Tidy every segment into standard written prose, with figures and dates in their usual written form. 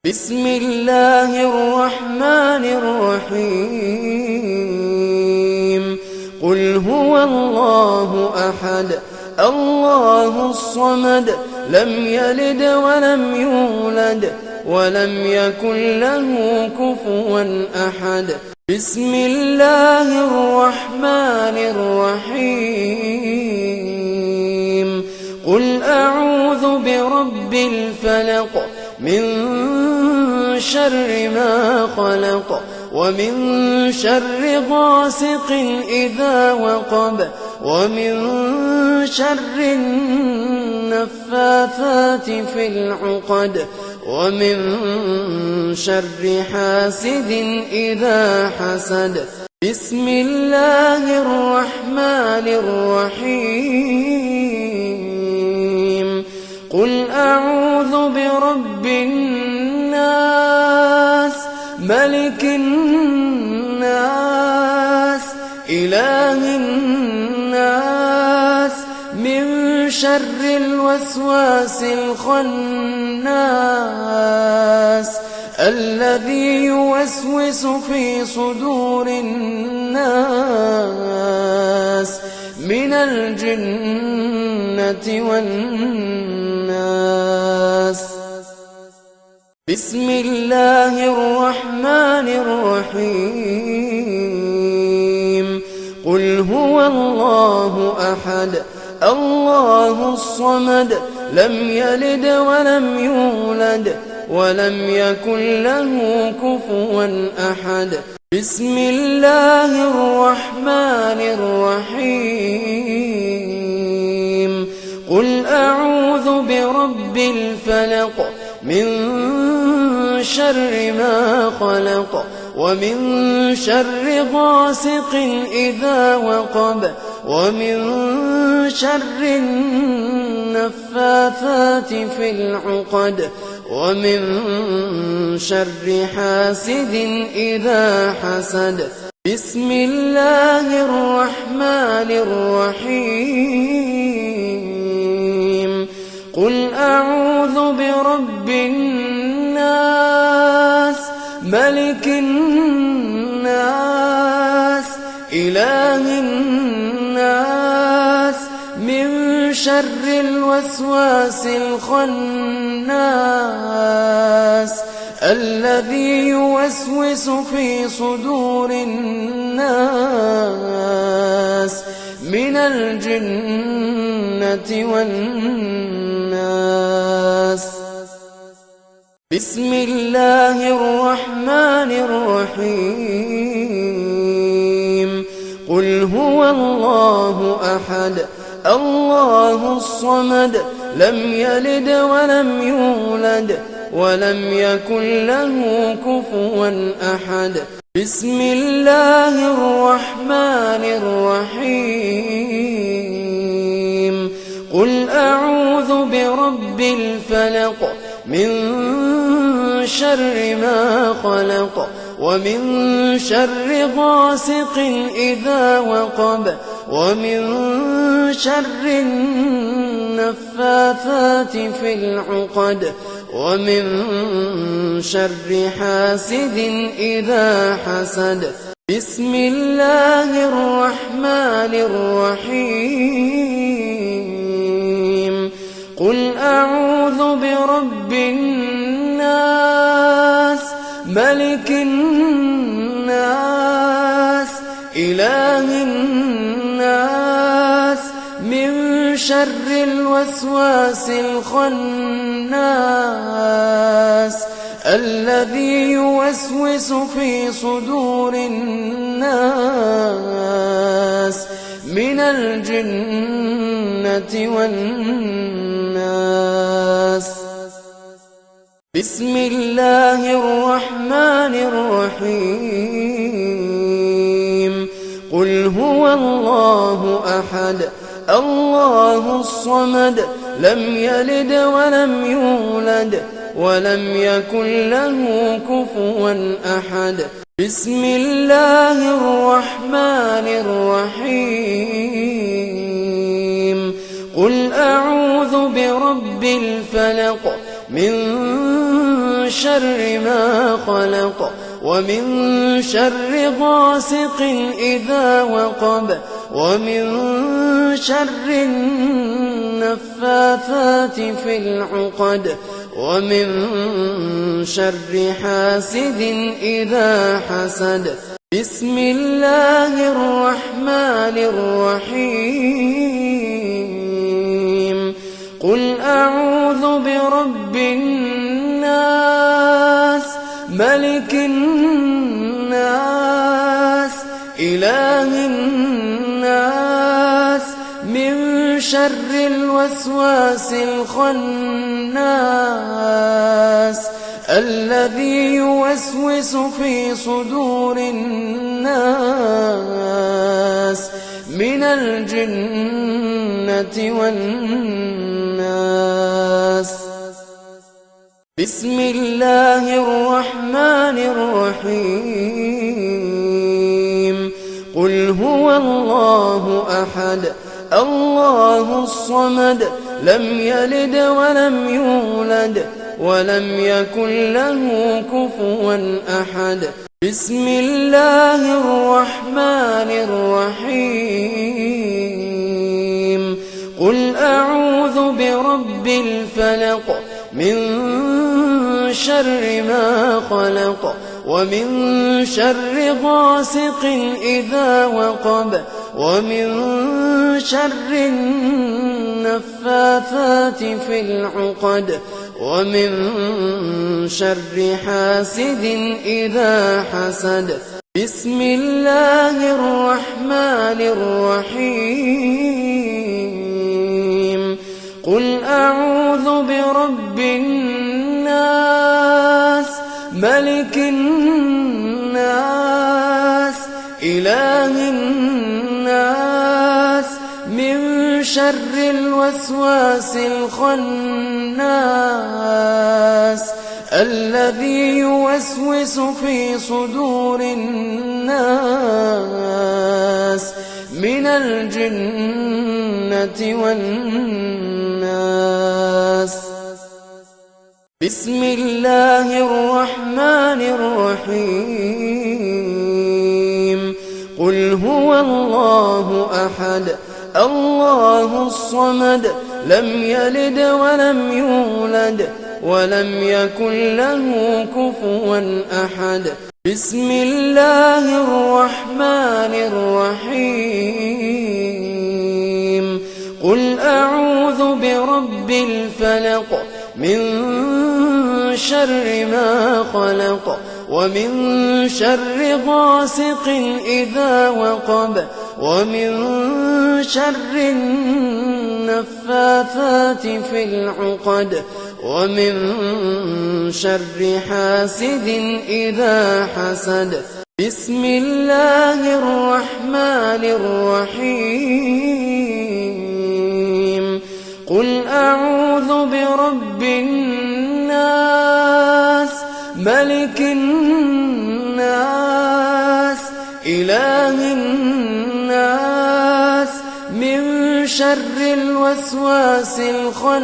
بسم الله الرحمن الرحيم قل هو الله أحد الله الصمد لم يلد ولم يولد ولم يكن له كفوا أحد بسم الله الرحمن الرحيم قل أعوذ برب الفلق من شر ما خلق ومن شر غاسق إذا وقب ومن شر النفاثات في العقد ومن شر حاسد إذا حسد بسم الله الرحمن الرحيم قل أعوذ برب الناس ملك الناس إله الناس من شر الوسواس الخناس الذي يوسوس في صدور الناس من الجنة والناس بسم الله الرحمن الرحيم قل هو الله أحد الله الصمد لم يلد ولم يولد ولم يكن له كفوا أحد بسم الله الرحمن الرحيم قل أعوذ برب الفلق من شر ما خلق ومن شر غاسق إذا وقب ومن شر النفاثات في العقد ومن شر حاسد إذا حسد بسم الله الرحمن الرحيم قل أعوذ برب الناس ملك الناس إله الناس من شر الوسواس الخناس الذي يوسوس في صدور الناس من الجنة والناس بسم الله الرحمن الرحيم قل هو الله أحد الله الصمد لم يلد ولم يولد ولم يكن له كفوا أحد بسم الله الرحمن الرحيم قل أعوذ برب الفلق من شر ما خلق ومن شر غاسق إذا وقب ومن شر النفاثات في العقد ومن شر حاسد إذا حسد بسم الله الرحمن الرحيم قل أعوذ برب الناس ملك الناس إله الناس من شر الوسواس الخناس الذي يوسوس في صدور الناس من الجنة والناس بسم الله الرحمن الرحيم قل هو الله أحد الله الصمد لم يلد ولم يولد ولم يكن له كفوا أحد بسم الله الرحمن الرحيم قل أعوذ برب الفلق من شر ما خلق ومن شر غاسق إذا وقب ومن شر النفاثات في العقد ومن شر حاسد إذا حسد. بسم الله الرحمن الرحيم. قل أعوذ برب الناس ملك الناس إله الناس من شر الوسواس الخناس الذي يوسوس في صدور الناس من الجنة والناس. بسم الله الرحمن الرحيم. قل هو الله أحد الله الصمد لم يلد ولم يولد ولم يكن له كفوا أحد. بسم الله الرحمن الرحيم. قل أعوذ برب الفلق من شر ما خلق ومن شر غاسق إذا وقب ومن شر النفاثات في العقد ومن شر حاسد إذا حسد. بسم الله الرحمن الرحيم. قل أعوذ برب الناس ملك الناس إله الناس من شر الوسواس الخناس الذي يوسوس في صدور الناس من الجنة والناس. بسم الله الرحمن الرحيم. قل هو الله أحد الله الصمد لم يلد ولم يولد ولم يكن له كفوا أحد. بسم الله الرحمن الرحيم. قل أعوذ برب الفلق من شر ما خلق ومن شر غاسق إذا وقب ومن شر النفاثات في العقد ومن شر حاسد إذا حسد. بسم الله الرحمن الرحيم. قل أعوذ برب الناس ملك الناس إله الناس من شر الوسواس الخناس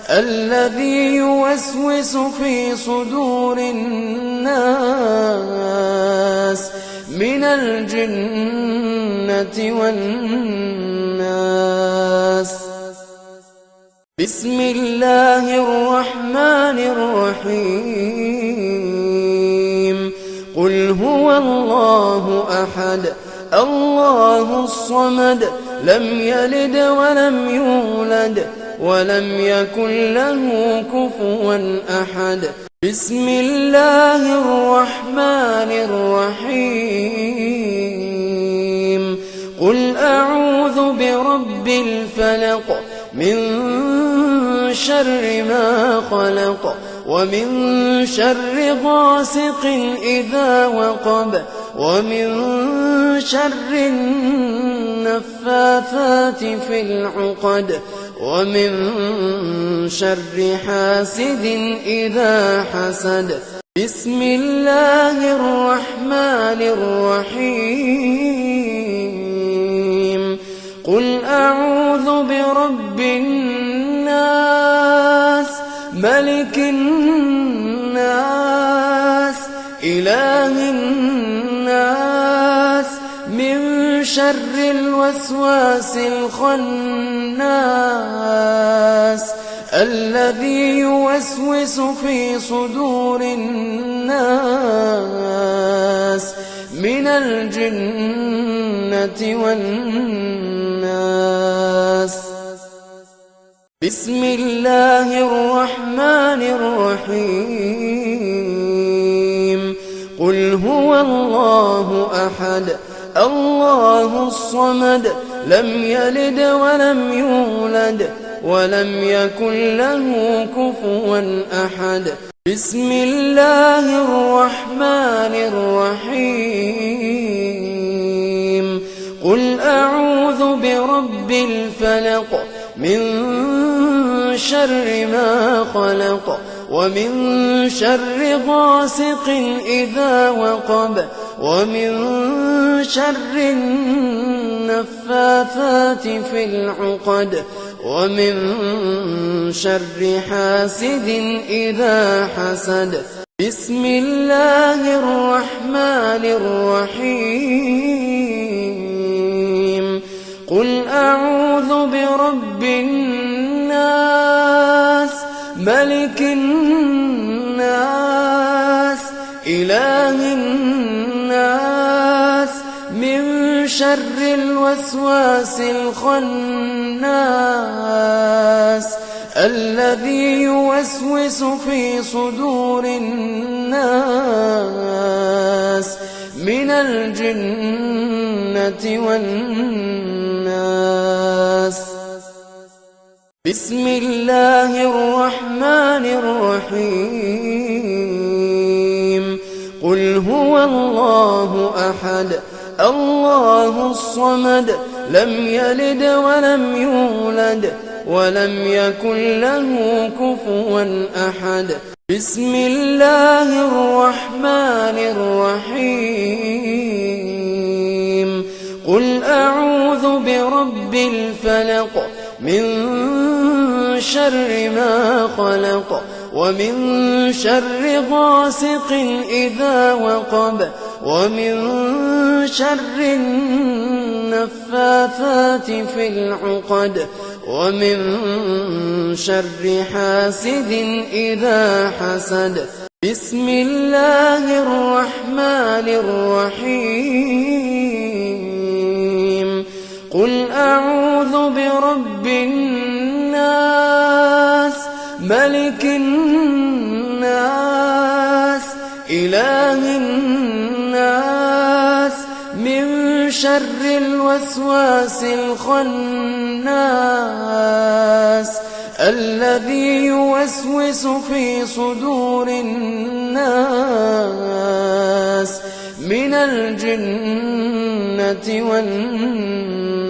الذي يوسوس في صدور الناس من الجنة والناس. بسم الله الرحمن الرحيم. قل هو الله أحد الله الصمد لم يلد ولم يولد ولم يكن له كفوا أحد. بسم الله الرحمن الرحيم. قل أعوذ برب الفلق من شر ما خلق ومن شر غاسق إذا وقب ومن شر النفاثات في العقد ومن شر حاسد إذا حسد. بسم الله الرحمن الرحيم. قل أعوذ برب الناس ملك الناس إله الناس من شر الوسواس الخناس الذي يوسوس في صدور الناس من الجنة والناس. بسم الله الرحمن الرحيم. قل هو الله أحد الله الصمد لم يلد ولم يولد ولم يكن له كفوا أحد. بسم الله الرحمن الرحيم. قل أعوذ برب الفلق من شر ما خلق ومن شر غاسق إذا وقب ومن شر النفاثات في العقد ومن شر حاسد إذا حسد. بسم الله الرحمن الرحيم. قل أعوذ برب الناس ملك الناس إله الناس من شر الوسواس الخناس الذي يوسوس في صدور الناس من الجنة والناس. بسم الله الرحمن الرحيم. قل هو الله أحد الله الصمد لم يلد ولم يولد ولم يكن له كفوا أحد. بسم الله الرحمن الرحيم. قل أعوذ برب الفلق من شر ما خلق ومن شر غاسق إذا وقب ومن شر النفاثات في العقد ومن شر حاسد إذا حسد. بسم الله الرحمن الرحيم. قل أعوذ برب الناس ملك الناس إله الناس من شر الوسواس الخناس الذي يوسوس في صدور الناس من الجنة والناس.